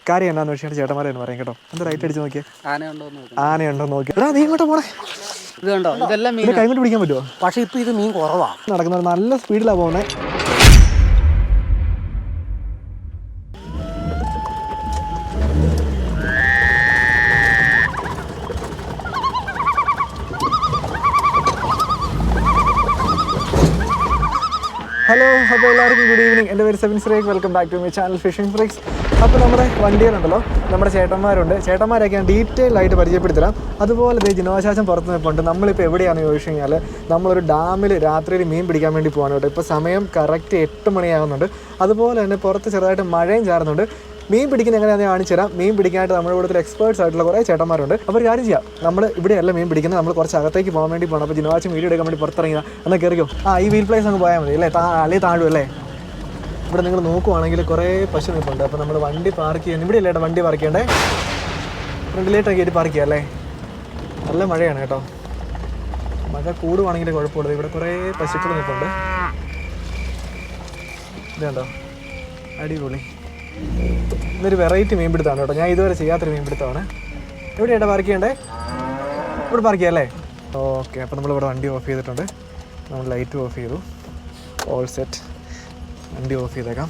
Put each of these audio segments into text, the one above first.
കാര്യം എന്നാന്ന് വെച്ചാൽ ചേട്ടന്മാരെന്ന് പറയും കേട്ടോ. എന്താ റൈറ്റ് അടിച്ച് നോക്കിയേ, ആനയുണ്ടോ നോക്കി. എടാ നീ ഇങ്ങോട്ട് പോണേ, ഇത് കണ്ടോ, ഇതെല്ലാം മീൻ കൈകൊണ്ട് പിടിക്കാൻ പറ്റുമോ? പക്ഷേ ഇപ്പം ഇത് മീൻ കുറവാണ് നടക്കുന്നത്, നല്ല സ്പീഡിലാണ് പോകുന്നത്. ഹലോ, അപ്പോൾ എല്ലാവർക്കും ഗുഡ് ഈവനിങ്. എൻ്റെ പേര് സെവിൻ സ്രേക്ക്. Welcome back to my channel fishing freaks. അപ്പോൾ നമ്മുടെ വണ്ടിയിലുണ്ടല്ലോ നമ്മുടെ ചേട്ടന്മാരുണ്ട്. ചേട്ടന്മാരൊക്കെ ഞാൻ ഡീറ്റെയിൽ ആയിട്ട് പരിചയപ്പെടുത്തരാം. അതുപോലെ ഇതേ ജിനോശാസം പുറത്ത് നിൽപ്പുണ്ട്. നമ്മളിപ്പോൾ എവിടെയാണെന്ന് ചോദിച്ചു കഴിഞ്ഞാൽ നമ്മളൊരു ഡാമിൽ രാത്രിയിൽ മീൻ പിടിക്കാൻ വേണ്ടി പോകാൻ കേട്ടോ. ഇപ്പോൾ സമയം കറക്റ്റ് 8 മണിയാകുന്നുണ്ട്. അതുപോലെ തന്നെ പുറത്ത് ചെറുതായിട്ട് മഴയും ചാറുന്നുണ്ട്. മീൻ പിടിക്കുന്ന എങ്ങനെയാണെന്ന് കാണിച്ചു തരാം. മീൻ പിടിക്കാനായിട്ട് നമ്മുടെ കൂടുതൽ എക്സ്പേർട്സ് ആയിട്ടുള്ള കുറേ ചേട്ടന്മാരുണ്ട്. അപ്പോൾ ഒരു കാര്യം ചെയ്യാം, നമ്മൾ ഇവിടെയല്ല മീൻ പിടിക്കുന്നത്, നമ്മൾ കുറച്ച് അകത്തേക്ക് പോകാൻ വേണ്ടി പോകണം. അപ്പോൾ ജിനോവാച്ചും വീഡിയോ എടുക്കാൻ വേണ്ടി പുറത്തിറങ്ങിയാൽ എന്നാൽ കയറിക്കോ. ഈ വീൽ പ്ലേസ് അങ്ങ് പോയാൽ മതി അല്ലേ, അല്ലെങ്കിൽ താഴും അല്ലേ. ഇവിടെ നിങ്ങൾ നോക്കുവാണെങ്കിൽ കുറേ പശു നിൽപ്പുണ്ട്. അപ്പോൾ നമ്മൾ വണ്ടി പാർക്ക് ചെയ്യുന്നത് ഇവിടെ അല്ലേ വണ്ടി പാർക്ക് ചെയ്യണ്ടേ, ഫ്രണ്ടിലേട്ടൊക്കെ ആയിട്ട് പാർക്ക് ചെയ്യാം അല്ലേ. നല്ല മഴയാണ് കേട്ടോ, മഴ കൂടുവാണെങ്കിൽ കുഴപ്പമുള്ളത്. ഇവിടെ കുറേ പശുക്കൾ നിൽപ്പുണ്ട്. ഇതുണ്ടോ, അടിപൊളി. ഇതൊരു വെറൈറ്റി മീൻപിടുത്തമാണ് കേട്ടോ, ഞാൻ ഇതുവരെ ചെയ്യാത്തൊരു മീൻപിടുത്തമാണ്. എവിടെയായിട്ട് പാർക്ക് ചെയ്യണ്ടേ, ഇവിടെ പാർക്ക് ചെയ്യാം അല്ലേ. ഓക്കെ, അപ്പോൾ നമ്മളിവിടെ വണ്ടി ഓഫ് ചെയ്തിട്ടുണ്ട്. നമ്മൾ ലൈറ്റ് ഓഫ് ചെയ്തു, ഓൾ സെറ്റ്. വണ്ടി ഓഫ് ചെയ്തേക്കാം.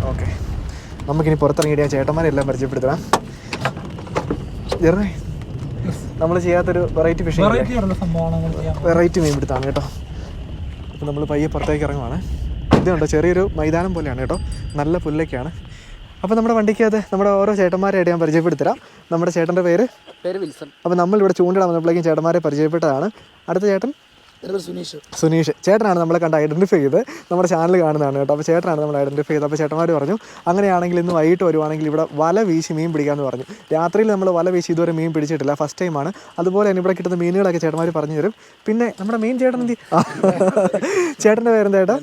ഓക്കെ, നമുക്കിനി പുറത്തിറങ്ങിയിട്ട് ഞാൻ ചേട്ടന്മാരെല്ലാം പരിചയപ്പെടുത്തണം. ജെർണേ, നമ്മൾ ചെയ്യാത്തൊരു വെറൈറ്റി ഫിഷിംഗ്, വെറൈറ്റി മീൻപിടുത്തമാണ് കേട്ടോ. അപ്പോൾ നമ്മൾ പയ്യെ പുറത്തേക്ക് ഇറങ്ങുവാണ്. ഇതുണ്ടോ, ചെറിയൊരു മൈതാനം പോലെയാണ് കേട്ടോ, നല്ല പുല്ലൊക്കെയാണ്. അപ്പോൾ നമ്മുടെ വണ്ടിക്കകത്ത് നമ്മുടെ ഓരോ ചേട്ടന്മാരെയായിട്ട് ഞാൻ പരിചയപ്പെടുത്തരാം. നമ്മുടെ ചേട്ടൻ്റെ പേര് വിൽസൺ. അപ്പോൾ നമ്മളിവിടെ ചൂണ്ടിടാൻ വന്നപ്പോഴേക്കും ചേട്ടന്മാരെ പരിചയപ്പെട്ടതാണ്. അടുത്ത ചേട്ടൻ സുനീഷ് ചേട്ടനാണ് നമ്മളെ കണ്ട് ഐഡൻറ്റിഫൈ ചെയ്ത് നമ്മുടെ ചാനൽ കാണുന്നതാണ് കേട്ടോ. അപ്പോൾ ചേട്ടനാണ് നമ്മൾ ഐഡൻറ്റിഫൈ ചെയ്ത്. അപ്പോൾ ചേട്ടന്മാർ പറഞ്ഞു അങ്ങനെയാണെങ്കിൽ ഇന്ന് വൈകിട്ട് വരുവാണെങ്കിൽ ഇവിടെ വല വീശി മീൻ പിടിക്കാമെന്ന് പറഞ്ഞു. രാത്രിയിൽ നമ്മൾ വല വീശി ഇതുവരെ മീൻ പിടിച്ചിട്ടില്ല, ഫസ്റ്റ് ടൈമാണ്. അതുപോലെ തന്നെ ഇവിടെ കിട്ടുന്ന മീനുകളൊക്കെ ചേട്ടന്മാർ പറഞ്ഞു തരും. പിന്നെ നമ്മുടെ മെയിൻ ചേട്ടൻ ചേട്ടൻ്റെ പേരെന്താ ചേട്ടാ?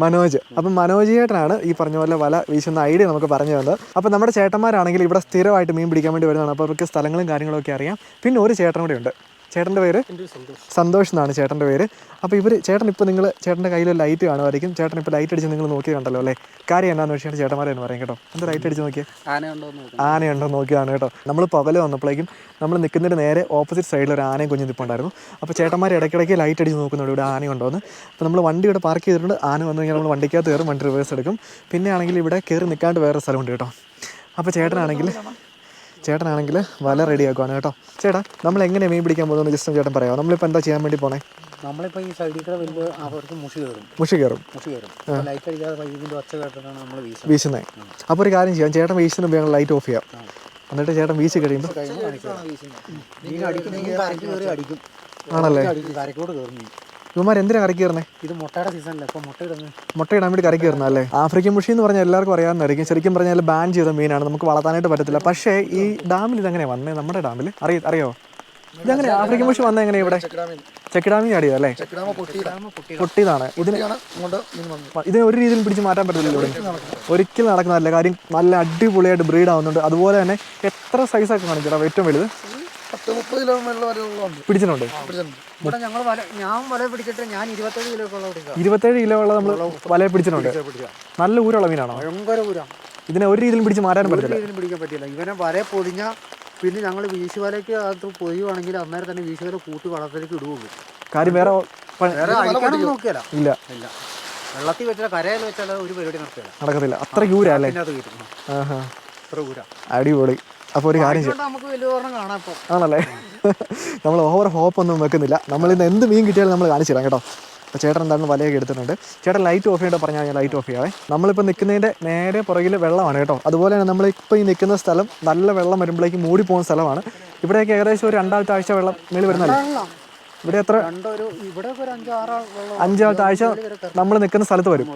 മനോജ്. അപ്പം മനോജ് ചേട്ടനാണ് ഈ പറഞ്ഞ പോലെ വല വീശുന്ന ഐഡിയ നമുക്ക് പറഞ്ഞു തന്നത്. അപ്പോൾ നമ്മുടെ ചേട്ടന്മാരാണെങ്കിൽ ഇവിടെ സ്ഥിരമായിട്ട് മീൻ പിടിക്കാൻ വേണ്ടി വരുന്നതാണ്. അപ്പോൾ അവർക്ക് സ്ഥലങ്ങളും കാര്യങ്ങളൊക്കെ അറിയാം. പിന്നെ ഒരു ചേട്ടൻ കൂടെ ഉണ്ട്. ചേട്ടൻ്റെ പേര് സന്തോഷ് എന്നാണ് ചേട്ടൻ്റെ പേര്. അപ്പോൾ ചേട്ടൻ ഇപ്പോൾ നിങ്ങൾ ചേട്ടൻ്റെ കയ്യിൽ ലൈറ്റ് കാണുമായിരിക്കും. ചേട്ടൻ ഇപ്പോൾ ലൈറ്റ് അടിച്ച് നിങ്ങൾ നോക്കി കണ്ടല്ലോ അല്ലേ. കാര്യം എന്നാന്ന് വെച്ചാൽ ചേട്ടന്മാരെന്ന് പറയും കേട്ടോ. എന്താ ലൈറ്റ് അടിച്ച് നോക്കിയേ, ആനയുണ്ടോ നോക്കിയാണ് കേട്ടോ. നമ്മൾ പകല് വന്നപ്പോഴേക്കും നമ്മൾ നിൽക്കുന്നതിന് നേരെ ഓപ്പോസിറ്റ് സൈഡിൽ ഒരു ആനയും കുഞ്ഞു നിൽപ്പുണ്ടായിരുന്നു. അപ്പോൾ ചേട്ടന്മാർ ഇടയ്ക്കിടയ്ക്ക് ലൈറ്റ് അടിച്ച് നോക്കുന്നുണ്ട് ഇവിടെ ആനയുണ്ടോയെന്ന്. അപ്പോൾ നമ്മൾ വണ്ടി ഇവിടെ പാർക്ക് ചെയ്തിട്ടുണ്ട്. ആന വന്നു കഴിഞ്ഞാൽ നമ്മൾ വണ്ടിക്കകത്ത് കയറും, വണ്ടി റിവേഴ്സ് എടുക്കും. പിന്നെ ആണെങ്കിൽ ഇവിടെ കയറി നിൽക്കാണ്ട് വേറെ സ്ഥലമുണ്ട് കേട്ടോ. അപ്പോൾ ചേട്ടനാണെങ്കിൽ വല റെഡിയാക്കുവാണ് കേട്ടോ. ചേട്ടാ, നമ്മൾ എങ്ങനെ മീൻ പിടിക്കാൻ പോകുന്നത് ജസ്റ്റ് ചേട്ടൻ പറയാമോ? നമ്മളിപ്പോൾ എന്താ ചെയ്യാൻ വേണ്ടി പോണേ? നമ്മളിപ്പോൾ ഈ സൈഡിൽ കൂടെ വലിയ അവർക്ക് മുഷി കയറും. ലൈറ്റ് അടിക്കാതെ വൈകിട്ട് ഒച്ച കേട്ടിട്ടാണ് നമ്മൾ വീശുന്നത്. അപ്പോൾ ഒരു കാര്യം ചെയ്യാം, ചേട്ടൻ വീശുന്ന മുമ്പ് ഞങ്ങൾ ലൈറ്റ് ഓഫ് ചെയ്യാം. എന്നിട്ട് ചേട്ടൻ വീശി കഴിയുമ്പോൾ ആണല്ലേ. ഇവന്മാർ എന്തിനാ കരക്ക് കയറുന്നത്? ഇത് മുട്ടയുടെ സീസണല്ലേ, ഇപ്പോൾ മുട്ടയിടാൻ വേണ്ടി കരക്ക് കയറുന്നത് അല്ലേ. ആഫ്രിക്കൻ മുഷി എന്ന് പറഞ്ഞാൽ എല്ലാവർക്കും അറിയാവുന്നതായിരിക്കും. ശരിക്കും പറഞ്ഞാൽ ബാൻ ചെയ്ത മീനാണ്, നമുക്ക് വളർത്താനായിട്ട് പറ്റത്തില്ല. പക്ഷേ ഈ ഡാമിൽ ഇതെങ്ങനെയാണ് വന്നത്? നമ്മുടെ ഡാമിൽ അറിയോ ഇതെങ്ങനെ ആഫ്രിക്കൻ മുഷി വന്നത്? എങ്ങനെയാണ് ഇവിടെ ചെക്കിടാമി അടിയോ അല്ലേ? പൊട്ടിയതാണ്. ഇതിനെ ഒരു രീതിയിൽ പിടിച്ച് മാറ്റാൻ പറ്റത്തില്ല ഇവിടെ, ഒരിക്കലും നടക്കുന്നതല്ല. കാര്യം നല്ല അടിപൊളിയായിട്ട് ബ്രീഡ് ആവുന്നുണ്ട്. അതുപോലെ തന്നെ എത്ര സൈസൊക്കെ കാണിക്കണം, ഏറ്റവും വലുത് 10-30 പിടിച്ചിട്ടുണ്ട്. ഞാൻ വല പിടിച്ചിട്ട് ഞാൻ 27 കിലോ ഉള്ള നമ്മൾ വല പിടിച്ചിട്ടുണ്ട്. നല്ല ഊരുള്ള മീനാണോ? ഭയങ്കര ഊരാ. ഇതിനെ ഒരു രീതിയിലും പിടിച്ച് മാറ്റാൻ പിടിക്കാൻ പറ്റില്ല. ഇവനെ വല പൊതിഞ്ഞാൽ പിന്നെ ഞങ്ങൾ വീശുവലയ്ക്ക് അകത്ത് പൊയ്യുവാണെങ്കിൽ അന്നേരം തന്നെ വീശുവല കൂട്ടി വളത്തിലേക്ക് ഇടുകയുള്ളൂ. കാര്യം വേറെ നോക്കിയാല ഇല്ല. വെള്ളത്തിൽ വെച്ചാൽ കരയിൽ വെച്ചാൽ ഒരു പരിപാടി നടക്കത്തില്ല. അത്ര ഊരാ അല്ലേ? അടിപൊളി. അപ്പോൾ ഒരു കാര്യം ആണല്ലേ. നമ്മൾ ഓവർ ഹോപ്പ് ഒന്നും വെക്കുന്നില്ല. നമ്മളിന്ന് എന്ത് മീൻ കിട്ടിയാലും നമ്മൾ കാണിച്ചു തരാം കേട്ടോ. അപ്പോൾ ചേട്ടൻ എന്തായാലും വലയൊക്കെ എടുത്തിട്ടുണ്ട്. ചേട്ടൻ ലൈറ്റ് ഓഫ് ചെയ്തിട്ട് പറഞ്ഞാൽ ഞാൻ ലൈറ്റ് ഓഫ് ചെയ്യാവേ. നമ്മളിപ്പോൾ നിൽക്കുന്നതിൻ്റെ നേരെ പുറകിൽ വെള്ളമാണ് കേട്ടോ. അതുപോലെ തന്നെ നമ്മളിപ്പോൾ ഈ നിൽക്കുന്ന സ്ഥലം നല്ല വെള്ളം വരുമ്പോഴേക്ക് മൂടി പോകുന്ന സ്ഥലമാണ്. ഇവിടെയൊക്കെ ഏകദേശം ഒരു 2 ആഴ്ച വെള്ളം മേളിൽ വരുന്നല്ലേ. ഇവിടെ എത്ര 5 ആഴ്ച നമ്മൾ നിൽക്കുന്ന സ്ഥലത്ത് വരും.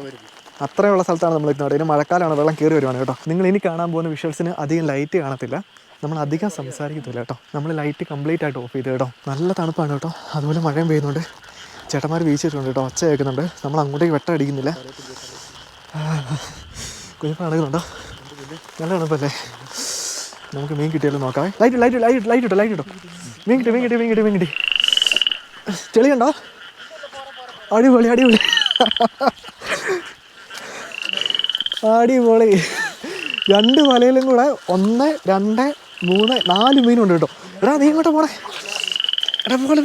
അത്രയുള്ള സ്ഥലത്താണ് നമ്മൾ നിൽക്കുന്നത്. ഇതിന് മഴക്കാലമാണ്, വെള്ളം കയറി വരുവാണ് കേട്ടോ. നിങ്ങൾ ഇനി കാണാൻ പോകുന്ന വിഷ്വൽസിന് അധികം ലൈറ്റ് കാണത്തില്ല, നമ്മൾ അധികം സംസാരിക്കത്തില്ല കേട്ടോ. നമ്മൾ ലൈറ്റ് കംപ്ലീറ്റ് ആയിട്ട് ഓഫ് ചെയ്ത് കേട്ടോ. നല്ല തണുപ്പാണ് കേട്ടോ. അതുപോലെ മഴയും പെയ്യുന്നുണ്ട്. ചേട്ടന്മാർ വീശിയിട്ടുണ്ട് കേട്ടോ, ഒച്ച കേൾക്കുന്നുണ്ട്. നമ്മൾ അങ്ങോട്ടേക്ക് വെട്ടം അടിക്കുന്നില്ല. കുഞ്ഞിപ്പം നടക്കുന്നുണ്ടോ? നല്ല തണുപ്പല്ലേ. നമുക്ക് മീൻ കിട്ടിയാലും നോക്കാം. ലൈറ്റ് ഇട്ടോ. മീൻ കിട്ടി. ചെളിയുണ്ടോ? അടിപൊളി. 2 വലയിലും കൂടെ 1, 2, 3, 4 മീനുണ്ട് കേട്ടോ. എടാ നീ ഇങ്ങോട്ട് പോണേ. എടാ പോലെ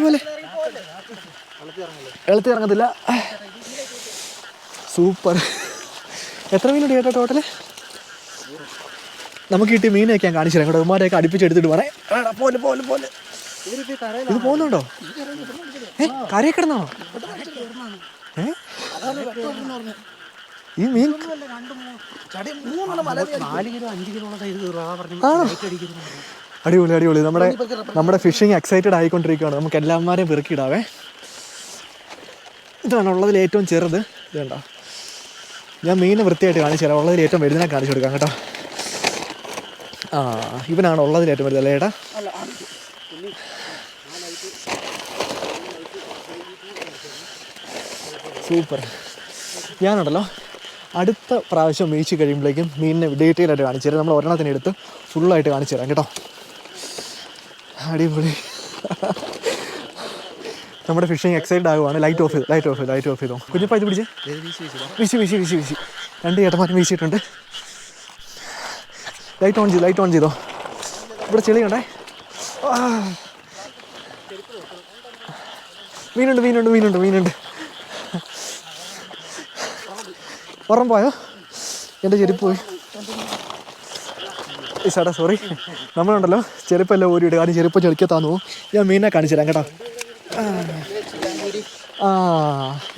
എളുത്തി ഇറങ്ങത്തില്ല. സൂപ്പർ. എത്ര മീനുണ്ട് ചേട്ടാ ടോട്ടല്? നമുക്ക് കിട്ടിയ മീനൊക്കെ ഞാൻ കാണിച്ചു തരാം കേട്ടോ. ഉമ്മാരെയൊക്കെ അടുപ്പിച്ചെടുത്തിട്ട് പോണേ. പോലെ ഇത് പോകുന്നുണ്ടോ? കരയെ കിടന്നാണോ? ഈ മീൻ അടിപൊളി അടിപൊളി. നമ്മുടെ ഫിഷിങ് എക്സൈറ്റഡ് ആയിക്കൊണ്ടിരിക്കുകയാണ്. നമുക്ക് എല്ലാവരെയും പെറുക്കിയിടാവേ. ഇതാണ് ഉള്ളതിൽ ഏറ്റവും ചെറുത്. ഇത് കണ്ടോ, ഞാൻ മീനെ വൃത്തിയായിട്ട് കാണിച്ചു തരാം. ഉള്ളതിൽ ഏറ്റവും വലുതിനെ കാണിച്ചു കൊടുക്കാം കേട്ടോ. ഇവനാണ് ഉള്ളതിൽ ഏറ്റവും വലുതല്ലേ ചേട്ടാ? സൂപ്പർ. ഞാനുണ്ടല്ലോ അടുത്ത പ്രാവശ്യം വീശി കഴിയുമ്പോഴേക്കും മീനിനെ ഡീറ്റെയിൽ ആയിട്ട് കാണിച്ചു തരാം. നമ്മൾ ഒരെണ്ണത്തിന് എടുത്ത് ഫുള്ളായിട്ട് കാണിച്ചു തരാം കേട്ടോ. അടിപൊളി. നമ്മുടെ ഫിഷിങ് എക്സൈറ്റഡ് ആകുവാണ്. ലൈറ്റ് ഓഫ് ചെയ്തോ കുഞ്ഞപ്പാ. ഇത് പിടിച്ചേ. വീശി 2 ചേട്ടന്മാരും വീശിയിട്ടുണ്ട്. ലൈറ്റ് ഓൺ ചെയ്തോ. ഇവിടെ ചെളിയുണ്ടേ. മീനുണ്ട്. ഉറം പോയോ? എൻ്റെ ചെരുപ്പ് പോയി. ചേട്ടാ സോറി. നമ്മളുണ്ടല്ലോ ചെരുപ്പെല്ലാം ഊരിയിട്ട്, കാര്യം ചെരുപ്പ് ചെളിക്കത്താന്ന് പോകും. ഞാൻ മീനെ കാണിച്ചു തരാം കേട്ടോ.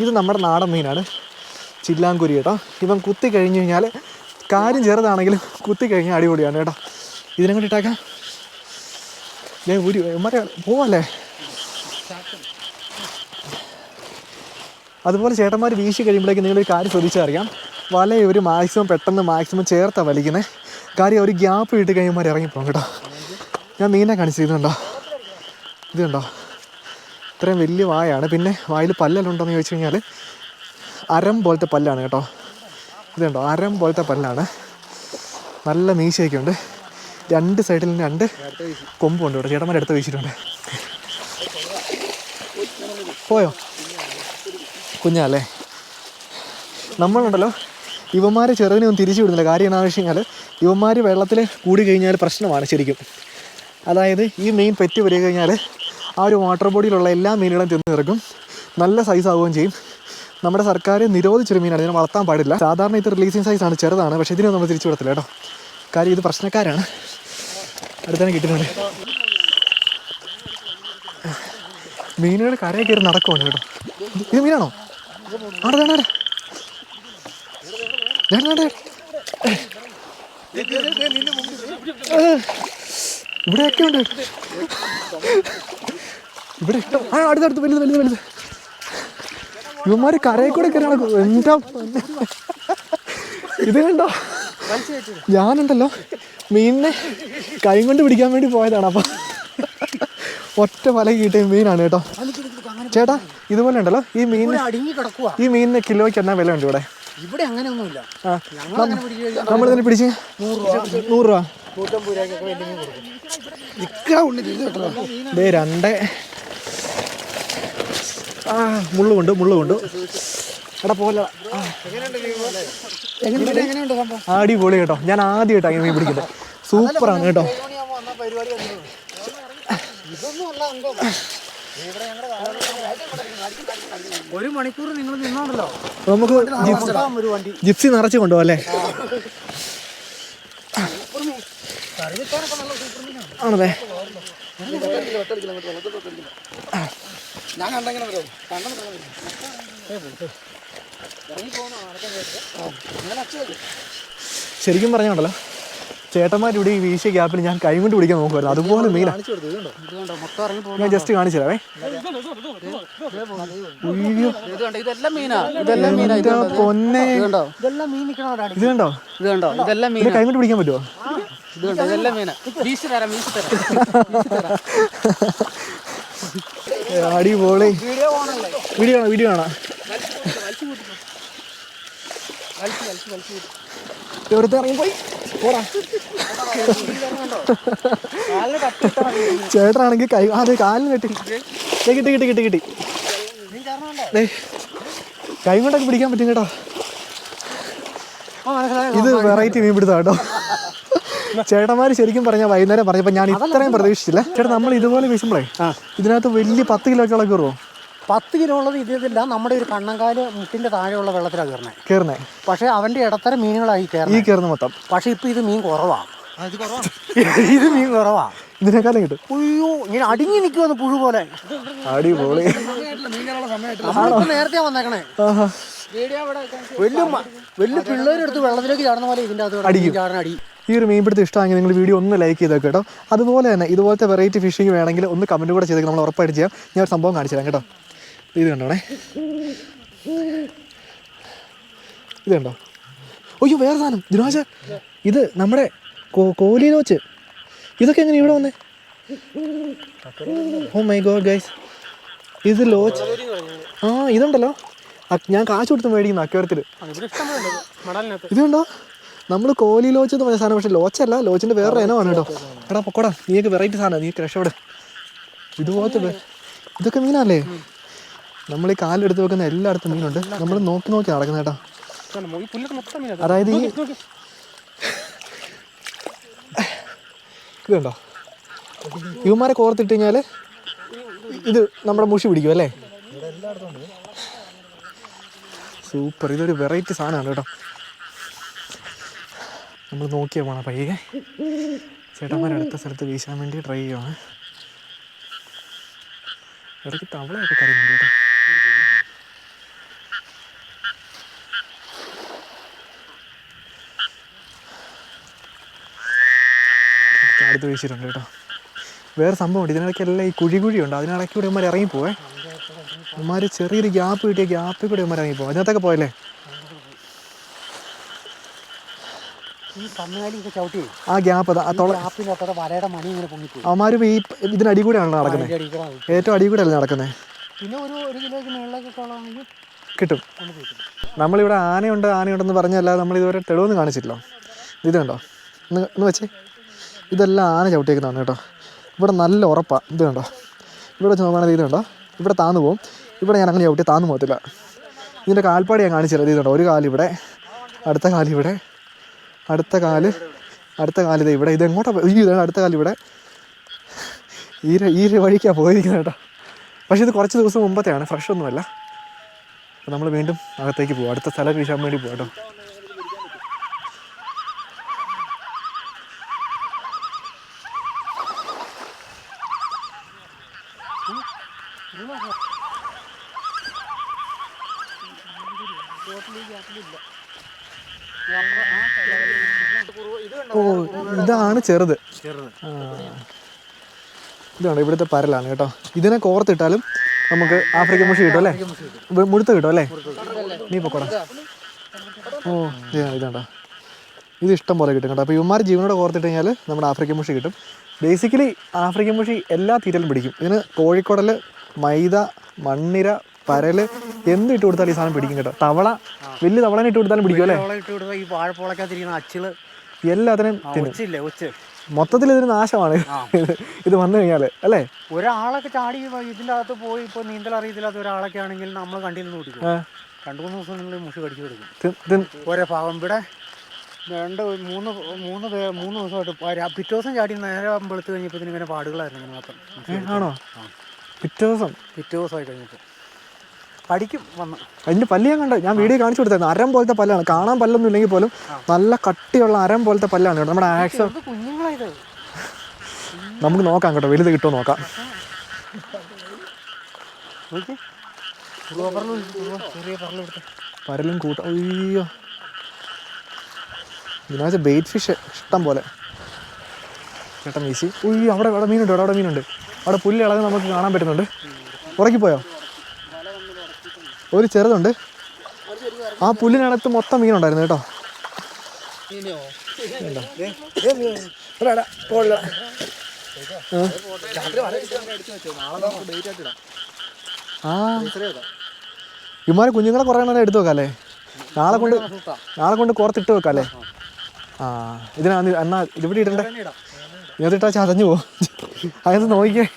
ഇത് നമ്മുടെ നാടൻ മീനാണ്, ചില്ലാങ്കുരി കേട്ടോ. ഇവൻ കുത്തി കഴിഞ്ഞ് കഴിഞ്ഞാൽ, കാര്യം ചെറുതാണെങ്കിലും കുത്തി കഴിഞ്ഞാൽ അടിപൊളിയാണ് കേട്ടോ. ഇതിനെ കൊണ്ട് ഇട്ടാക്കാം. ഞാൻ പോവല്ലേ. അതുപോലെ ചേട്ടന്മാർ വീശി കഴിയുമ്പോഴേക്കും നിങ്ങളൊരു കാര്യം ശ്രദ്ധിച്ചറിയാം. വല ഒരു മാക്സിമം ചേർത്താണ് വലിക്കുന്നത്. കാര്യം ഒരു ഗ്യാപ്പ് ഇട്ട് കഴിയുമ്പോൾ ഇറങ്ങിപ്പോകും കേട്ടോ. ഞാൻ മീനെ കാണിച്ചു. ഇത് കണ്ടോ ഇത്രയും വലിയ വായാണ്. പിന്നെ വായിൽ പല്ലെല്ലാം ചോദിച്ചു കഴിഞ്ഞാൽ അരം പോലത്തെ പല്ലാണ് കേട്ടോ. ഇത് കണ്ടോ, അരം പോലത്തെ പല്ലാണ്. നല്ല മീശയൊക്കെ ഉണ്ട്. 2 സൈഡിലും 2 കൊമ്പുണ്ട് കേട്ടോ. ചേട്ടന്മാർ അടുത്ത് വീശിയിട്ടുണ്ട്. പോയോ കുഞ്ഞല്ലേ? നമ്മളുണ്ടല്ലോ ഇവന്മാരെ ചെറുതിനെ ഒന്നും തിരിച്ചു വിടുന്നില്ല. കാര്യം എന്താണെന്ന് വെച്ച് കഴിഞ്ഞാൽ ഇവന്മാർ വെള്ളത്തിൽ കൂടി കഴിഞ്ഞാൽ പ്രശ്നമാണ് ശരിക്കും. അതായത് ഈ മീൻ പെറ്റ് വരിക കഴിഞ്ഞാൽ ആ ഒരു വാട്ടർ ബോഡിയിലുള്ള എല്ലാ മീനുകളും തിന്ന് നിറക്കും. നല്ല സൈസ് ആവുകയും ചെയ്യും. നമ്മുടെ സർക്കാർ നിരോധിച്ചൊരു മീനാണ്, ഇതിനെ വളർത്താൻ പാടില്ല. സാധാരണ ഇത് റിലീസിങ് സൈസാണ്, ചെറുതാണ്. പക്ഷേ ഇതിനെ നമ്മൾ തിരിച്ചു വിടത്തില്ല കേട്ടോ. കാര്യം ഇത് പ്രശ്നക്കാരാണ്. അടുത്താണ് കിട്ടുന്നുണ്ട്. മീനുകൾ കരയെ കയറി നടക്കുവാണ് കേട്ടോ. ഇത് മീനാണോ? ആടെ ഇവിടെയൊക്കെ ഉണ്ട്. ഇവിടെ അടുത്തടുത്ത് വലുത്. ഇവന്മാര് കരയിൽ കൂടെ കയറി നടക്കും. എന്താ ഇത് കണ്ടോ? ഞാനുണ്ടല്ലോ മീനിനെ കൈ കൊണ്ട് പിടിക്കാൻ വേണ്ടി പോയതാണ്. അപ്പം ഒറ്റ വല കിട്ടിയ മീനാണ് കേട്ടോ. ചേട്ടാ ഇതുപോലെ ഉണ്ടല്ലോ ഈ മീനിന് കിലോയ്ക്ക് എന്നാ വില ഉണ്ട് ഇവിടെ? ഇവിടെ അങ്ങനെയൊന്നുമില്ല. നമ്മളിതിനെ പിടിച്ച് 100 രൂപ. 2 മുള്ളുകൊണ്ട് എടാ പോലെ. അടിപൊളി കേട്ടോ. ഞാൻ ആദ്യമായിട്ടാണ് മീൻ പിടിക്കുന്നത്. സൂപ്പറാണ് കേട്ടോ. ഒരു മണിക്കൂർ നിങ്ങൾ നിന്നാണല്ലോ. നമുക്ക് ജിപ്സി നിറച്ച് കൊണ്ടുപോകാം അല്ലേ? ആണല്ലേ? ശരിക്കും പറഞ്ഞോണ്ടല്ലോ ചേട്ടന്മാരിവിടെ ഈ വീശിയ ഗ്യാപ്പിൽ ഞാൻ കൈ കൊണ്ട് പിടിക്കാൻ നോക്കുമായിരുന്നു. അതുപോലെ മീനാ. ഞാൻ ജസ്റ്റ് കാണിച്ചു തരാവേ. പൊന്നെ ഇത് കണ്ടോ? കൈ കൊണ്ട് പിടിക്കാൻ പറ്റുമോ? അടിപൊളി. വീഡിയോ കാണാം. ഇറങ്ങിപ്പോയി ചേട്ടനാണെങ്കിൽ കാലിന് കിട്ടി. കൈ കൊണ്ടൊക്കെ പിടിക്കാൻ പറ്റും കേട്ടോ. ഇത് വെറൈറ്റി മീൻ പിടുത്തം കേട്ടോ. ചേട്ടന്മാർ ശരിക്കും പറഞ്ഞാൽ വൈകുന്നേരം പറഞ്ഞപ്പോൾ ഞാൻ ഇത്രയും പ്രതീക്ഷിച്ചില്ല. ചേട്ടാ നമ്മൾ ഇതുപോലെ വീശുമ്പോഴേ ഇതിനകത്ത് വലിയ 10 കിലോയ്ക്കുള്ള കയറുമോ? 10 കിലോ ഉള്ളത് ഇതില്ല. നമ്മുടെ ഒരു കണ്ണങ്കാല് മുട്ടിന്റെ താഴെയുള്ള വെള്ളത്തിലാണ് കയറുന്നത്. പക്ഷെ അവന്റെ ഇടത്തരം മീനുകളായി കയറുന്ന മൊത്തം. പക്ഷെ ഇപ്പൊ ഇത് മീൻ കുറവാണ്. ഇത് മീൻ കുറവാ. ഇതിനേക്കാളും കിട്ടും. അയ്യോ ഇങ്ങനെ അടിഞ്ഞു നിൽക്കുവന്ന് പുഴു പോലെ. അടിപൊളി. നേരത്തെ വന്നേക്കണേ. വലിയ പിള്ളേരെടുത്ത് വെള്ളത്തിലേക്ക് ചാടുന്ന പോലെ ഇതിന്റെ അടി. ഈ ഒരു മീൻപിടുത്തം ഇഷ്ടമാണെങ്കിൽ നിങ്ങൾ വീഡിയോ ഒന്ന് ലൈക്ക് ചെയ്തേക്ക് കേട്ടോ. അതുപോലെ തന്നെ ഇതുപോലത്തെ വെറൈറ്റി ഫിഷിംഗ് വേണമെങ്കിൽ ഒന്ന് കമൻറ്റ് കൂടെ ചെയ്തേക്ക്, നമ്മൾ ഉറപ്പായിട്ട് ചെയ്യാം. ഞാൻ ഒരു സംഭവം കാണിച്ചു തരാം കേട്ടോ. ഇത് കണ്ടോണേ, ഇത് കണ്ടോ? അയ്യോ വേറെ സാധനം ദിനാശ, ഇത് നമ്മുടെ കോലി ലോച്ച്. ഇതൊക്കെ എങ്ങനെ ഇവിടെ വന്നേ? ഓ മൈ ഗോഡ് ഗൈസ്, ഇത് ലോച്ച്. ഇതുണ്ടല്ലോ, ഞാൻ കാശ് കൊടുത്ത് മേടിക്കുന്ന അക്വേറിയത്തിൽ. ഇത് കണ്ടോ, നമ്മൾ കോലി ലോച്ച് എന്ന് പറഞ്ഞ സാധനം. പക്ഷേ ലോച്ചല്ല, ലോച്ചിൻ്റെ വേറെ ഇനമാണ് കേട്ടോ. എടാ പൊക്കോടാ, നീക്ക് വെറൈറ്റി സാധനം, നീ രക്ഷപ്പെട്. ഇതുപോലത്തെ ഇതൊക്കെ മീനല്ലേ? നമ്മൾ ഈ കാലെടുത്ത് വെക്കുന്ന എല്ലായിടത്തും മീനുണ്ട്. നമ്മൾ നോക്കി നോക്കി നടക്കുന്ന കേട്ടോ. അതായത് ഈ ഇത് കണ്ടോ, ഇവന്മാരെ കോർത്തിട്ട് കഴിഞ്ഞാൽ ഇത് നമ്മുടെ മുഷി പിടിക്കും അല്ലേ? സൂപ്പർ, ഇതൊരു വെറൈറ്റി സാധനമാണ് കേട്ടോ. നമ്മൾ നോക്കിയാൽ പോകണം പയ്യെ. ചേട്ടന്മാർ അടുത്ത സ്ഥലത്ത് വീശാൻ വേണ്ടി ട്രൈ ചെയ്യുവാണ്. ഇടയ്ക്ക് തവളയൊക്കെ കരയുന്നുണ്ട് കേട്ടോ. അടുത്ത് വീശിയിട്ടുണ്ട് കേട്ടോ. വേറെ സംഭവമുണ്ട്, ഇതിനിടയ്ക്കെല്ലാം ഈ കുഴിയുണ്ട്. അതിനിടയ്ക്ക് കൂടെ ഇവന്മാർ ഇറങ്ങിപ്പോവേ. ഇവന്മാർ ചെറിയൊരു ഗ്യാപ്പ് കിട്ടിയ ഗ്യാപ്പിൽ കൂടെ ഇവന്മാർ ഇറങ്ങിപ്പോവും. അതിനകത്തൊക്കെ പോയല്ലേ? ആ ഗ്യാപ്പ് അവന്മാരും ഈ ഇതിനടി കൂടെയാണല്ലോ നടക്കുന്നത്. ഏറ്റവും അടി കൂടെ അല്ലേ നടക്കുന്നത്? കിട്ടും. നമ്മളിവിടെ ആനയുണ്ടെന്ന് പറഞ്ഞല്ലാതെ നമ്മൾ ഇതുവരെ തെളിവൊന്നും കാണിച്ചിട്ടില്ല. ഇത് കണ്ടോ, ഒന്ന് വെച്ചേ. ഇതെല്ലാം ആന ചവിട്ടിയേക്കുന്നതാണ് കേട്ടോ. ഇവിടെ നല്ല ഉറപ്പാണ്. ഇത് കണ്ടോ, ഇവിടെ വെച്ച് നോക്കുകയാണെങ്കിൽ ഇത് കണ്ടോ, ഇവിടെ താന്നു പോകും. ഇവിടെ ഞാൻ അങ്ങനെ ചവിട്ടി താന്നു പോകത്തില്ല. ഇതിൻ്റെ കാൽപ്പാടി ഞാൻ കാണിച്ചില്ല. ഇത് കണ്ടോ, ഒരു കാലിവിടെ, അടുത്ത കാലിവിടെ, അടുത്ത കാല് ഇത് ഇവിടെ. ഇത് എങ്ങോട്ടാ? ഇതാണ് അടുത്ത കാലിവിടെ. ഈ വഴിക്കാണ് പോയിരിക്കുന്നത് കേട്ടോ. പക്ഷേ ഇത് കുറച്ച് ദിവസം മുമ്പത്തെയാണ്, ഫ്രഷ് ഒന്നുമല്ല. അപ്പോൾ നമ്മൾ വീണ്ടും അകത്തേക്ക് പോകും, അടുത്ത സ്ഥലം വീശാൻ വേണ്ടി പോകും കേട്ടോ. ഓ ഇതാണ് ചെറുത്. ഇതാണ് ഇവിടുത്തെ പരലാണ് കേട്ടോ. ഇതിനെ കോർത്തിട്ടാലും നമുക്ക് ആഫ്രിക്കൻ മുഷി കിട്ടും അല്ലേ? മുഴുത്ത് കിട്ടും അല്ലേ? നീ പൊക്കോടാ. ഓ ഇതാണ്ടോ, ഇത് ഇഷ്ടം പോലെ കിട്ടും കേട്ടോ. അപ്പോൾ ഇവന്മാർ ജീവനോടെ കോർത്തിട്ട് കഴിഞ്ഞാൽ നമ്മുടെ ആഫ്രിക്കൻ മുഷി കിട്ടും. ബേസിക്കലി ആഫ്രിക്കൻ മുഷി എല്ലാ തീറ്റയിലും പിടിക്കും. ഇതിന് കോഴിക്കുടൽ, മൈദ, മണ്ണിര, പരല് എന്തിട്ട് കൊടുത്താലും ഈ സാധനം പിടിക്കും കേട്ടോ. തവള, വലിയ തവളനെ ഇട്ട് കൊടുത്താലും പിടിക്കും അല്ലേ? എല്ലാത്തിനും മൊത്തത്തിൽ ഇതിന് നാശമാണ് ഇത് വന്നു കഴിഞ്ഞാൽ അല്ലേ? ഒരാളൊക്കെ ചാടി ഇതിൻ്റെ അകത്ത് പോയി ഇപ്പോൾ നീന്തൽ അറിയത്തില്ലാത്ത ഒരാളൊക്കെ ആണെങ്കിൽ നമ്മൾ കണ്ടിരുന്ന് പിടിക്കും. 2-3 ദിവസം നിങ്ങൾ മുഷി കടിച്ചു കൊടുക്കും ഒരേ ഭാഗം. ഇവിടെ 2-3 ദിവസമായിട്ട് പിറ്റേ ദിവസം ചാടി നേരെ വെളുത്ത് കഴിഞ്ഞപ്പോൾ ഇങ്ങനെ പാടുകളായിരുന്നു ഇങ്ങനെ മാത്രം. ആണോ? പിറ്റേ ദിവസമായി കഴിഞ്ഞപ്പോൾ കടിക്കും വന്ന്. അതിൻ്റെ പല്ല് ഞാൻ കണ്ടു, ഞാൻ വീഡിയോ കാണിച്ചു കൊടുത്തായിരുന്നു. അരം പോലത്തെ പല്ലാണ്, കാണാൻ പല്ലൊന്നും ഇല്ലെങ്കിൽ പോലും നല്ല കട്ടിയുള്ള അരം പോലത്തെ പല്ലാണ് കേട്ടോ. നമ്മുടെ ആക്സോ കുഞ്ഞുങ്ങളായത് നമുക്ക് നോക്കാം കേട്ടോ, വലുത് കിട്ടുമോ നോക്കാം. പരലും കൂട്ടം. അയ്യോ ഇതിനകത്ത് ബെയ്റ്റ് ഫിഷ് ഇഷ്ടം പോലെ ചേട്ടൻ വീശി. ഉയ്യോ അവിടെ മീനുണ്ട്, അവിടെ മീനുണ്ട്. അവിടെ പുല്ല് ഇളകി നമുക്ക് കാണാൻ പറ്റുന്നുണ്ട്. ഉറക്കിപ്പോയോ? ഒരു ചെറുതുണ്ട്. ആ പുല്ലിനകത്ത് മൊത്തം മീനുണ്ടായിരുന്നു കേട്ടോ. ഇമാരെ കുഞ്ഞുങ്ങളെ കുറേ എണ്ണം എടുത്തു വെക്കാം അല്ലേ? നാളെ കൊണ്ട് കോർത്തിട്ട് വെക്കാം അല്ലേ? എന്നാ ഇതിവിടെ ഇടണ്ടേ? ഇതിട്ടാ ചതഞ്ഞു പോകും. അതൊന്ന് നോക്കിക്കേ.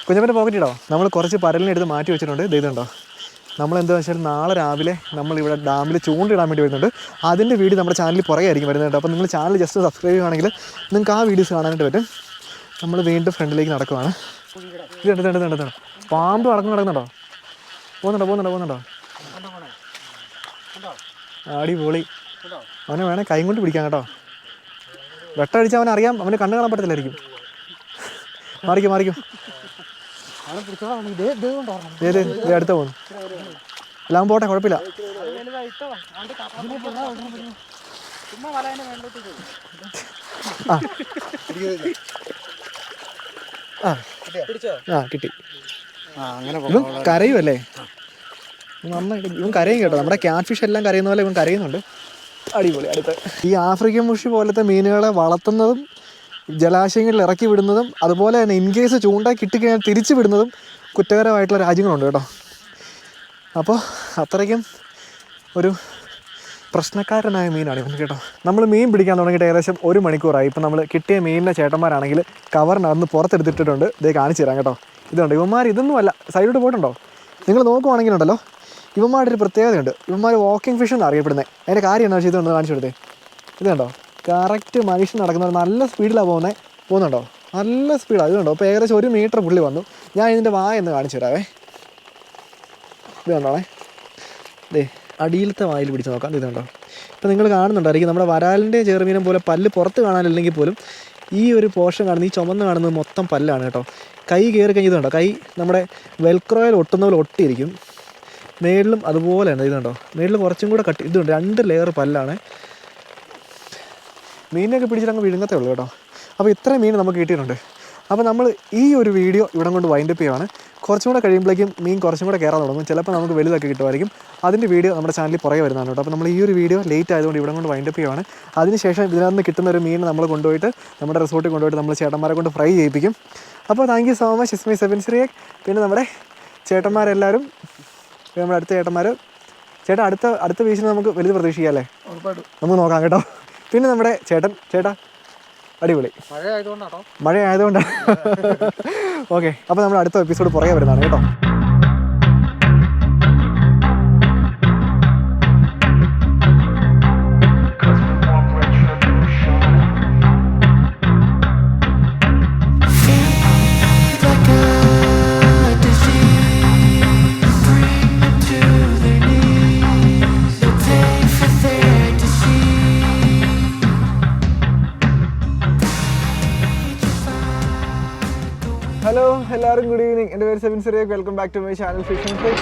കുഞ്ഞപ്പൻ്റെ പോക്കറ്റ് ഇടോ. നമ്മൾ കുറച്ച് പരലിനെ എടുത്ത് മാറ്റി വെച്ചിട്ടുണ്ട്. ഇതുണ്ടോ, നമ്മളെന്താ വെച്ചാൽ നാളെ രാവിലെ നമ്മളിവിടെ ഡാമിൽ ചൂണ്ടിടാൻ വേണ്ടി വരുന്നുണ്ട്. അതിൻ്റെ വീഡിയോ നമ്മുടെ ചാനലിൽ പുറകെ ആയിരിക്കും വരുന്നുണ്ട്. അപ്പോൾ നിങ്ങൾ ചാനൽ ജസ്റ്റ് സബ്സ്ക്രൈബ് ചെയ്യുകയാണെങ്കിൽ നിങ്ങൾക്ക് ആ വീഡിയോസ് കാണാനായിട്ട് പറ്റും. നമ്മൾ വീണ്ടും ഫ്രണ്ടിലേക്ക് നടക്കുവാണ്. ഇത് പാമ്പ് നടക്കുന്നുണ്ടോ? പോകുന്നുണ്ടോ? അടിപൊളി. അവനെ വേണേൽ കൈ കൊണ്ട് പിടിക്കാം കേട്ടോ. വെട്ടടിച്ചാൽ അവനറിയാം, അവന് കണ്ണ് കാണാൻ പറ്റത്തില്ലായിരിക്കും. മാറിക്കും. അടുത്ത പോകുന്നു. എല്ലാം പോട്ടെ, കുഴപ്പമില്ല. കിട്ടി. ഇവൻ കരയുമല്ലേ? ഇവൻ കരയും കേട്ടോ. നമ്മുടെ ക്യാറ്റ് ഫിഷ് എല്ലാം കരയുന്ന പോലെ ഇവൻ കരയുന്നുണ്ട്. അടിപൊളി. അടുത്ത് ഈ ആഫ്രിക്കൻ മുഷി പോലത്തെ മീനുകളെ വളർത്തുന്നതും ജലാശയങ്ങളിൽ ഇറക്കി വിടുന്നതും അതുപോലെ തന്നെ ഇൻ കേസ് ചൂണ്ട കിട്ടിക്കഴിഞ്ഞാൽ തിരിച്ചു വിടുന്നതും കുറ്റകരമായിട്ടുള്ള രാജ്യങ്ങളുണ്ട് കേട്ടോ. അപ്പോൾ അത്രയ്ക്കും ഒരു പ്രശ്നക്കാരനായ മീനാണ് ഇവൻ കേട്ടോ. നമ്മൾ മീൻ പിടിക്കാൻ തുടങ്ങിയിട്ട് ഏകദേശം 1 മണിക്കൂറായി. ഇപ്പം നമ്മൾ കിട്ടിയ മീനിനെ ചേട്ടന്മാരാണെങ്കിൽ കവറിനകന്ന് പുറത്തെടുത്തിട്ടുണ്ട്. ഇതേ കാണിച്ചു തരാം കേട്ടോ. ഇതുണ്ട്. ഇവന്മാർ ഇതൊന്നും അല്ല, സൈഡിലോട്ട് പോയിട്ടുണ്ടോ? നിങ്ങൾ നോക്കുവാണെങ്കിലുണ്ടല്ലോ, ഇവന്മാരുടെ ഒരു പ്രത്യേകതയുണ്ട്. ഇവന്മാർ വാക്കിംഗ് ഫിഷ് എന്ന് അറിയപ്പെടുന്നത്. അതിൻ്റെ കാര്യം എന്താ വെച്ചാൽ ഇതുണ്ട്, കാണിച്ചു കൊടുത്തേ. ഇതുണ്ടോ, കറക്റ്റ് മനുഷ്യൻ നടക്കുന്നവർ നല്ല സ്പീഡിലാണ് പോകുന്നുണ്ടോ? നല്ല സ്പീഡാണ്. ഇതുണ്ടോ, അപ്പോൾ ഏകദേശം 1 മീറ്റർ പുള്ളി വന്നു. ഞാൻ ഇതിൻ്റെ വായ എന്ന് കാണിച്ചു തരാവേ. ഇത് കണ്ടോണേ, ദേ അടിയിലത്തെ വായിൽ പിടിച്ച് നോക്കാം. ഇത് കണ്ടോ, ഇപ്പോൾ നിങ്ങൾ കാണുന്നുണ്ടായിരിക്കും നമ്മുടെ വരാലിൻ്റെ ചെറുമീനും പോലെ പല്ല് പുറത്ത് കാണാനില്ലെങ്കിൽ പോലും ഈ ഒരു പോർഷൻ കാണുന്നത്, ഈ ചുമന്ന് കാണുന്നത് മൊത്തം പല്ലാണ് കേട്ടോ. കൈ കയറി കഴിഞ്ഞ് ഇതുണ്ടോ, കൈ നമ്മുടെ വെൽക്രോയിൽ ഒട്ടുന്ന പോലെ ഒട്ടിയിരിക്കും. മേളിലും അതുപോലെ തന്നെ. ഇതുണ്ടോ, മേളിൽ കുറച്ചും കൂടെ കട്ടി. ഇതുണ്ട്, 2 ലെയർ പല്ലാണ്. മീനൊക്കെ പിടിച്ചിട്ട് അങ്ങ് വിഴുങ്ങത്തേ ഉള്ളൂ കേട്ടോ. അപ്പോൾ ഇത്രയും മീൻ നമുക്ക് കിട്ടിയിട്ടുണ്ട്. അപ്പോൾ നമ്മൾ ഈ ഒരു വീഡിയോ ഇവിടെ കൊണ്ട് വൈൻഡപ്പ് ചെയ്യുകയാണ്. കുറച്ചും കൂടെ കഴിയുമ്പോഴേക്കും മീൻ കുറച്ചും കൂടെ കയറാൻ തുടങ്ങും. ചിലപ്പോൾ നമുക്ക് വലുതൊക്കെ കിട്ടുമായിരിക്കും. അതിൻ്റെ വീഡിയോ നമ്മുടെ ചാനലിൽ പുറകെ വരുന്നതാണ് കേട്ടോ. അപ്പോൾ നമ്മൾ ഈ ഒരു വീഡിയോ ലേറ്റ് ആയതുകൊണ്ട് ഇവിടെ കൊണ്ട് വൈൻഡപ്പ് ചെയ്യുകയാണ്. അതിനുശേഷം ഇതിനകത്ത് നിന്ന് കിട്ടുന്ന ഒരു മീൻ നമ്മൾ കൊണ്ടുപോയിട്ട് നമ്മുടെ റിസോർട്ടിൽ കൊണ്ടുപോയിട്ട് നമ്മൾ ചേട്ടന്മാരെ കൊണ്ട് ഫ്രൈ ചെയ്യിപ്പിക്കും. അപ്പോൾ താങ്ക് യു സോ മച്ച്. ഇസ്മി സെവൻ സിറിയക്. പിന്നെ നമ്മുടെ ചേട്ടന്മാരെല്ലാവരും, നമ്മുടെ അടുത്ത ചേട്ടന്മാർ, ചേട്ടാ അടുത്ത വീശിന് നമുക്ക് വലുത് പ്രതീക്ഷിക്കാം അല്ലേ? നമുക്ക് നോക്കാം കേട്ടോ. പിന്നെ നമ്മുടെ ചേട്ടാ അടിപൊളി. മഴ ആയതുകൊണ്ടാണ്. ഓക്കെ, അപ്പോൾ നമ്മൾ അടുത്ത എപ്പിസോഡ് പുറകെ വരുന്നതാണ് കേട്ടോ. ഹലോ എല്ലാവരും, ഗുഡ് ഈവനിങ്. എൻ്റെ പേര് സെവൻ Cyriac. Welcome back to my channel phishing.